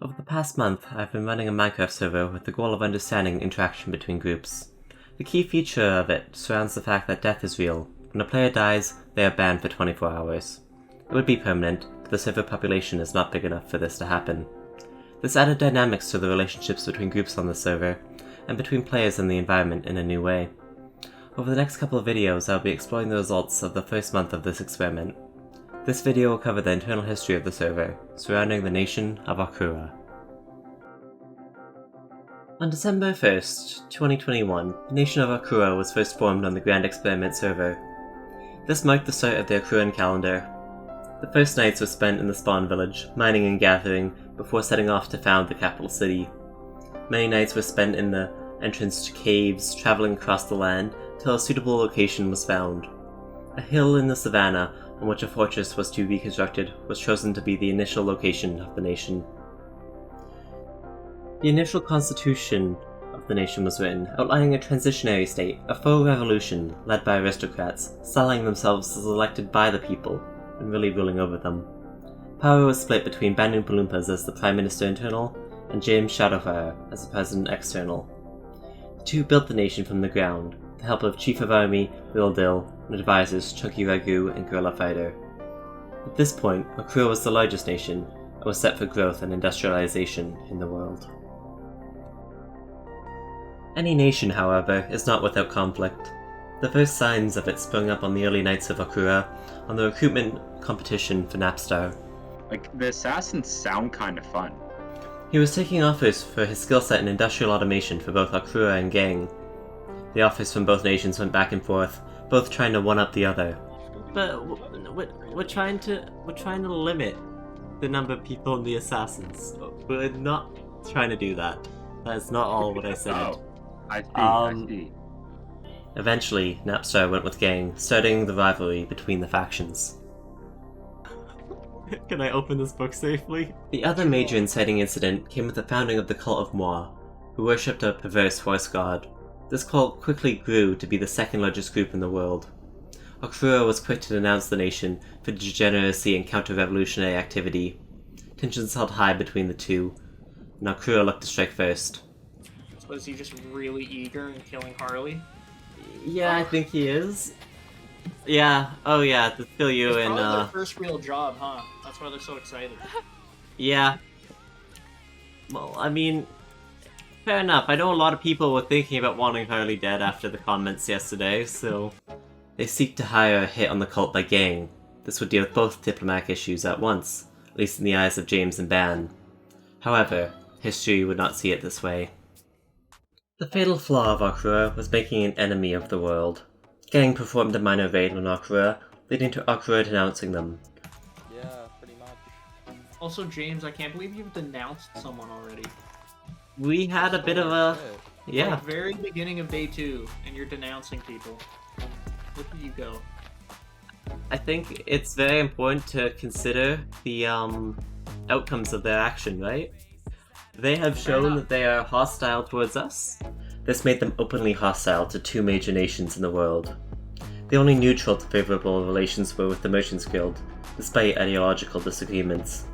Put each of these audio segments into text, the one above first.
Over the past month, I've been running a Minecraft server with the goal of understanding interaction between groups. The key feature of it surrounds the fact that death is real. When a player dies, they are banned for 24 hours. It would be permanent, but the server population is not big enough for this to happen. This added dynamics to the relationships between groups on the server, and between players and the environment in a new way. Over the next couple of videos, I'll be exploring the results of the first month of this experiment. This video will cover the internal history of the server, surrounding the nation of Ocrua. On December 1st, 2021, the nation of Ocrua was first formed on the Grand Experiment server. This marked the start of the Ocruan calendar. The first nights were spent in the spawn village, mining and gathering, before setting off to found the capital city. Many nights were spent in the entrance to caves, traveling across the land, till a suitable location was found. A hill in the savannah, on which a fortress was to be constructed, was chosen to be the initial location of the nation. The initial constitution of the nation was written, outlining a transitionary state, a faux revolution led by aristocrats, styling themselves as elected by the people, and really ruling over them. Power was split between Banu Palumpas as the Prime Minister internal, and James Shadowfire as the President external. The two built the nation from the ground, with the help of Chief of Army, Lil Dill, and advisors Chunky Ragu and Gorilla Fighter. At this point, Ocrua was the largest nation, and was set for growth and industrialization in the world. Any nation, however, is not without conflict. The first signs of it sprung up on the early nights of Ocrua, on the recruitment competition for Napstar. Like, the assassins sound kind of fun. He was taking offers for his skill set in industrial automation for both Ocrua and Gang. The offers from both nations went back and forth, both trying to one-up the other. But we're trying to limit the number of people in the assassins. We're not trying to do that. That's not all what I said. Oh, I see. Eventually, Napstar went with Gang, starting the rivalry between the factions. Can I open this book safely? The other major inciting incident came with the founding of the cult of Moi, who worshipped a perverse horse god. This cult quickly grew to be the second largest group in the world. Ocrua was quick to denounce the nation for degeneracy and counter-revolutionary activity. Tensions held high between the two, and Ocrua looked to strike first. Was he just really eager in killing Harley? Yeah, I think he is. Yeah, oh yeah, to kill you It's in, probably their first real job, huh? That's why they're so excited. Yeah. Well, I mean, fair enough. I know a lot of people were thinking about wanting Harley dead after the comments yesterday, so... They seek to hire a hit on the cult by Gang. This would deal with both diplomatic issues at once, at least in the eyes of James and Ban. However, history would not see it this way. The fatal flaw of Ocrua was making an enemy of the world. Gang performed a minor raid on Ocrua, leading to Ocrua denouncing them. Yeah, pretty much. Also, James, I can't believe you've denounced someone already. We had a bit of a... Yeah. Like, very beginning of day 2, and you're denouncing people. Look at you go. I think it's very important to consider the outcomes of their action, right? They have shown that they are hostile towards us. This made them openly hostile to two major nations in the world. The only neutral to favourable relations were with the Merchants Guild, despite ideological disagreements.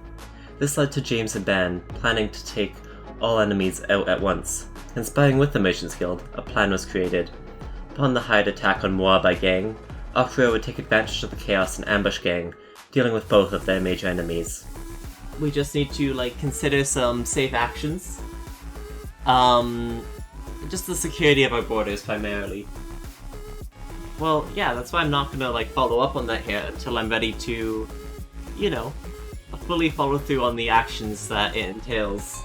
This led to James and Ban planning to take all enemies out at once. Conspiring with the Merchants Guild, a plan was created. Upon the hired attack on Moa by Gang, Ocrua would take advantage of the chaos and ambush Gang, dealing with both of their major enemies. We just need to, consider some safe actions. Just the security of our borders, primarily. Well, yeah, that's why I'm not gonna, follow up on that here until I'm ready to, fully follow through on the actions that it entails.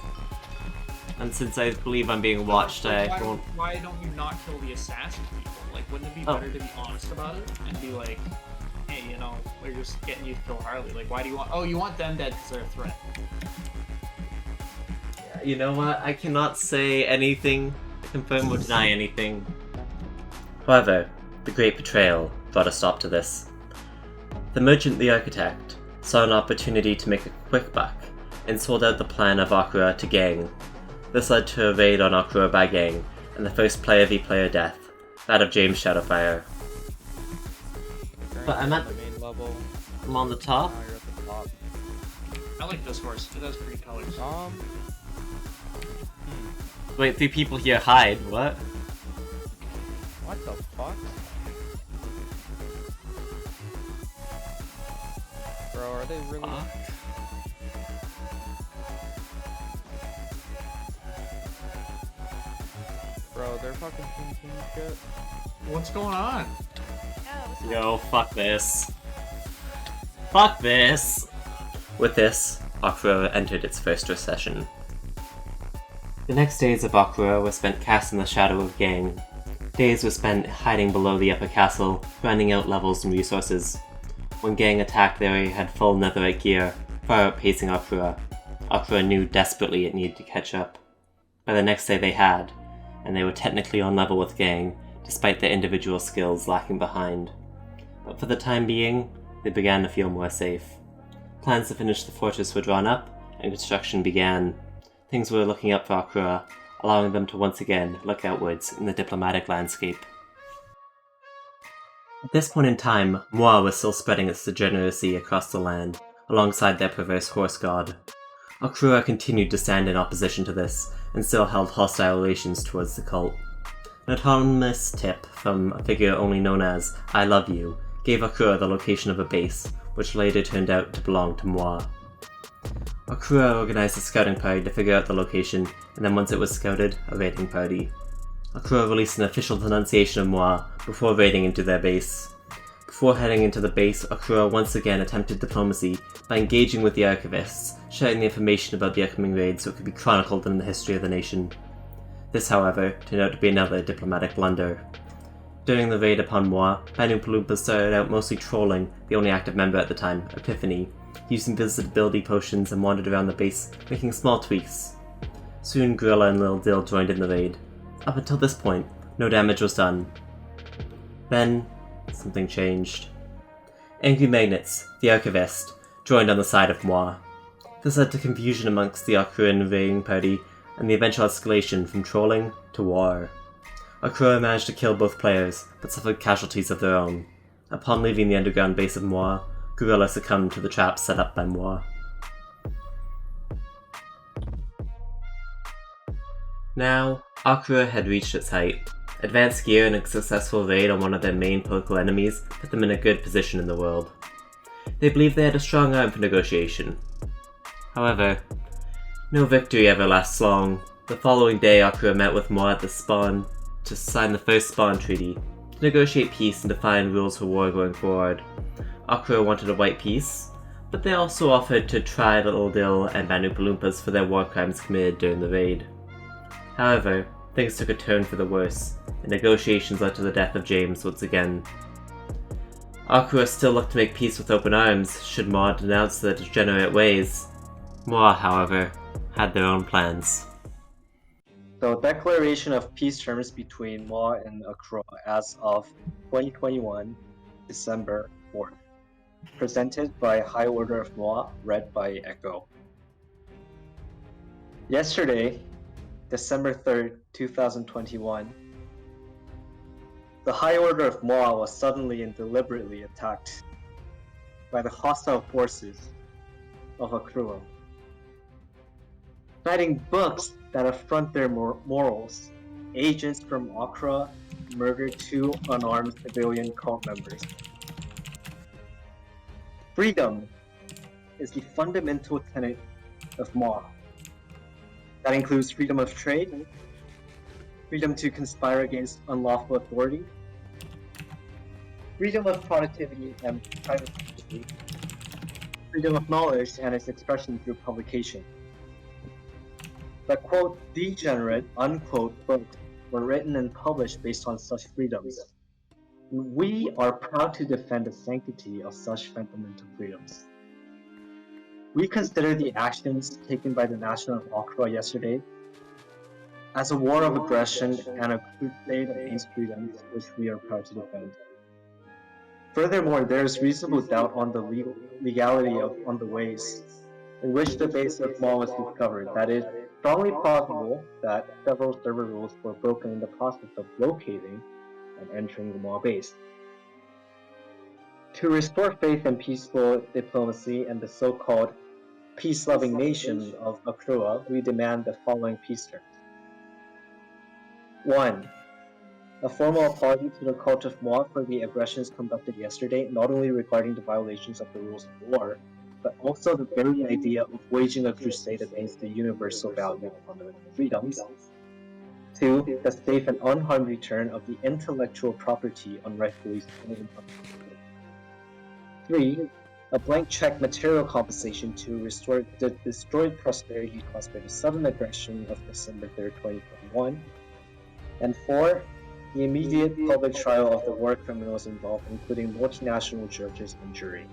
And since I believe I'm being watched, I won't... Why don't you not kill the assassin people? Wouldn't it be better to be honest about it? And be like, hey, we're just getting you to kill Harley. Why do you want... Oh, you want them dead because they're a threat. Yeah, you know what? I cannot say anything, confirm or deny anything. However, the Great Betrayal brought a stop to this. The merchant, the architect, saw an opportunity to make a quick buck, and sold out the plan of Ocrua to Gang. This led to a raid on Ocrua by Gang, and the first player v player death, that of James Shadowfire. But I'm at the main level. I'm on the top. Now you're at the top. I like this horse. It has pretty colors. Wait, 3 people here hide. What? What the fuck? Bro, are they really? Bro, they're fucking changing shit. What's going on? Yo, fuck this. Fuck this! With this, Ocrua entered its first recession. The next days of Ocrua were spent cast in the shadow of Gang. Days were spent hiding below the upper castle, grinding out levels and resources. When Gang attacked, they had full netherite gear, far outpacing Ocrua. Ocrua knew desperately it needed to catch up. By the next day they had, and they were technically on level with Gang, despite their individual skills lacking behind. But for the time being, they began to feel more safe. Plans to finish the fortress were drawn up, and construction began. Things were looking up for Ocrua, allowing them to once again look outwards in the diplomatic landscape. At this point in time, Moa was still spreading its degeneracy across the land, alongside their perverse horse god. Ocrua continued to stand in opposition to this, and still held hostile relations towards the cult. An autonomous tip from a figure only known as I Love You gave Ocrua the location of a base, which later turned out to belong to Moa. Ocrua organized a scouting party to figure out the location, and then once it was scouted, a raiding party. Ocrua released an official denunciation of Moa before raiding into their base. Before heading into the base, Ocrua once again attempted diplomacy by engaging with the archivists, sharing the information about the upcoming raid so it could be chronicled in the history of the nation. This, however, turned out to be another diplomatic blunder. During the raid upon Moa, Banu Palumpa started out mostly trolling the only active member at the time, Epiphany, using visibility potions and wandered around the base, making small tweaks. Soon Gorilla and Lil Dill joined in the raid. Up until this point, no damage was done. Then, something changed. Angry Magnets, the archivist, joined on the side of Moa. This led to confusion amongst the Ocruan raiding party and the eventual escalation from trolling to war. Ocrua managed to kill both players, but suffered casualties of their own. Upon leaving the underground base of Moa, Gorilla succumbed to the trap set up by Moa. Now, Ocrua had reached its height. Advanced gear and a successful raid on one of their main political enemies put them in a good position in the world. They believed they had a strong arm for negotiation. However, no victory ever lasts long. The following day, Ocrua met with Moa at the spawn to sign the first spawn treaty, to negotiate peace and define rules for war going forward. Ocrua wanted a white peace, but they also offered to try Little Dill and Banu Palumpas for their war crimes committed during the raid. However, things took a turn for the worse, and negotiations led to the death of James once again. Ocrua still looked to make peace with open arms, should Moa denounce their degenerate ways. Moa, however, had their own plans. So, declaration of peace terms between Moa and Ocrua as of 2021, December 4th. Presented by High Order of Moa, read by Echo. Yesterday, December 3rd, 2021, the High Order of Moa was suddenly and deliberately attacked by the hostile forces of Ocrua. Citing books that affront their morals, agents from Ocrua murdered 2 unarmed civilian cult members. Freedom is the fundamental tenet of Moa. That includes freedom of trade, freedom to conspire against unlawful authority, freedom of productivity and private property, freedom of knowledge and its expression through publication. The quote degenerate unquote books were written and published based on such freedoms. We are proud to defend the sanctity of such fundamental freedoms. We consider the actions taken by the Nation of Ocrua yesterday as a war of aggression and a crusade against freedoms which we are proud to defend. Furthermore, there is reasonable doubt on the legality on the ways in which the base of Moa was discovered. That is strongly possible that several server rules were broken in the process of locating and entering the Moa base. To restore faith in peaceful diplomacy and the so-called peace-loving nation of Ocrua, we demand the following peace terms. 1. A formal apology to the cult of Moi for the aggressions conducted yesterday, not only regarding the violations of the rules of war, but also the very idea of waging a crusade against the universal value of fundamental freedoms. 2. The safe and unharmed return of the intellectual property unrightfully stolen from the people. 3. A blank check material compensation to restore the destroyed prosperity caused by the sudden aggression of December 3rd, 2021. And 4. The immediate public trial of the war criminals involved, including multinational judges and jury.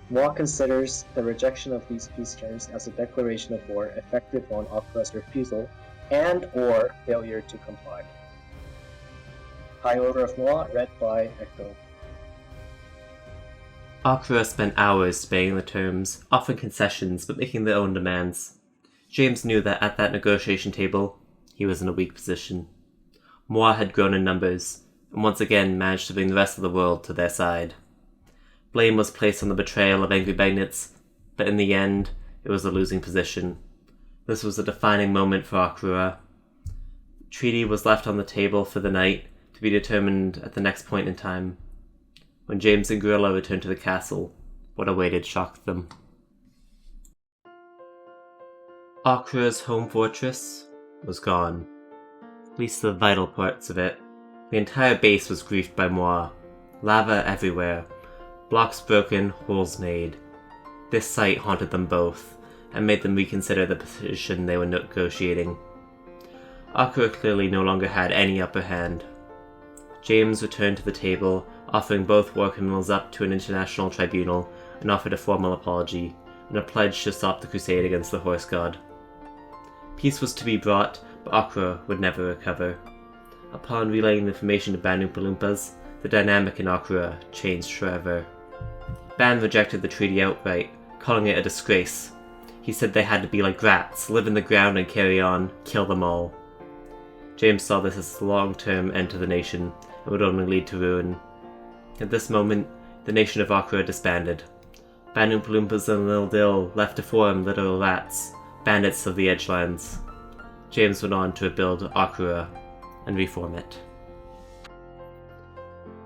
Moi considers the rejection of these peace terms as a declaration of war effective on Ocrua's refusal and/or failure to comply. High Order of Moi, read by Echo. Ocrua spent hours debating the terms, offering concessions but making their own demands. James knew that at that negotiation table, he was in a weak position. Moi had grown in numbers, and once again managed to bring the rest of the world to their side. Blame was placed on the betrayal of angry magnates, but in the end, it was a losing position. This was a defining moment for Ocrua. The treaty was left on the table for the night, to be determined at the next point in time. When James and Gorilla returned to the castle, what awaited shocked them. Ocrua's home fortress was gone. At least the vital parts of it. The entire base was griefed by Moi. Lava everywhere. Blocks broken, holes made. This sight haunted them both, and made them reconsider the position they were negotiating. Ocrua clearly no longer had any upper hand. James returned to the table, offering both war criminals up to an international tribunal, and offered a formal apology, and a pledge to stop the crusade against the horse god. Peace was to be brought, but Ocrua would never recover. Upon relaying the information to Ban Oompa Loompas, the dynamic in Ocrua changed forever. Ban rejected the treaty outright, calling it a disgrace. He said they had to be like rats, live in the ground and carry on, kill them all. James saw this as a long-term end to the nation, and would only lead to ruin. At this moment, the nation of Ocrua disbanded. Ban Oompa Loompas and Lil Dill left to form literal rats, bandits of the Edgelands. James went on to rebuild Ocrua and reform it.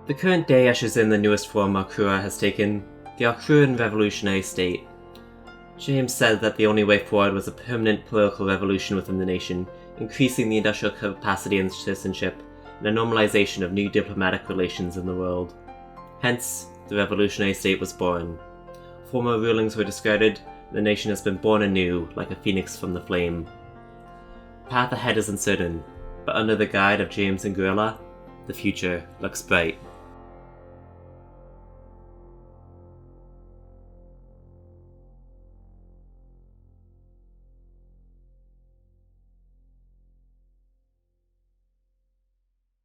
The current day ushers in the newest form Ocrua has taken, the Ocruan revolutionary state. James said that the only way forward was a permanent political revolution within the nation, increasing the industrial capacity and citizenship, and a normalization of new diplomatic relations in the world. Hence, the revolutionary state was born. Former rulings were discarded, and the nation has been born anew, like a phoenix from the flame. The path ahead is uncertain, but under the guide of James and Gorilla, the future looks bright.